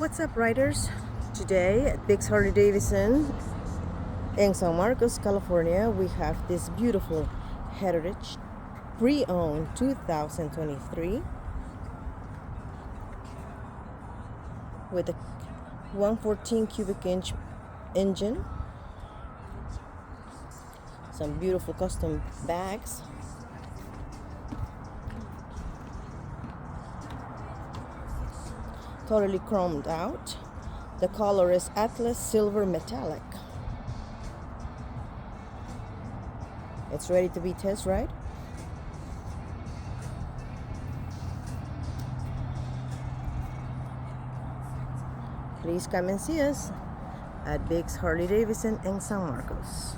What's up, riders? Today at Biggs Harley Davidson in San Marcos, California, we have this beautiful Heritage pre-owned 2023 with a 114 cubic inch engine, some beautiful custom bags, totally chromed out. The color is Atlas Silver Metallic. It's ready to be test ride. Please come and see us at Biggs Harley Davidson in San Marcos.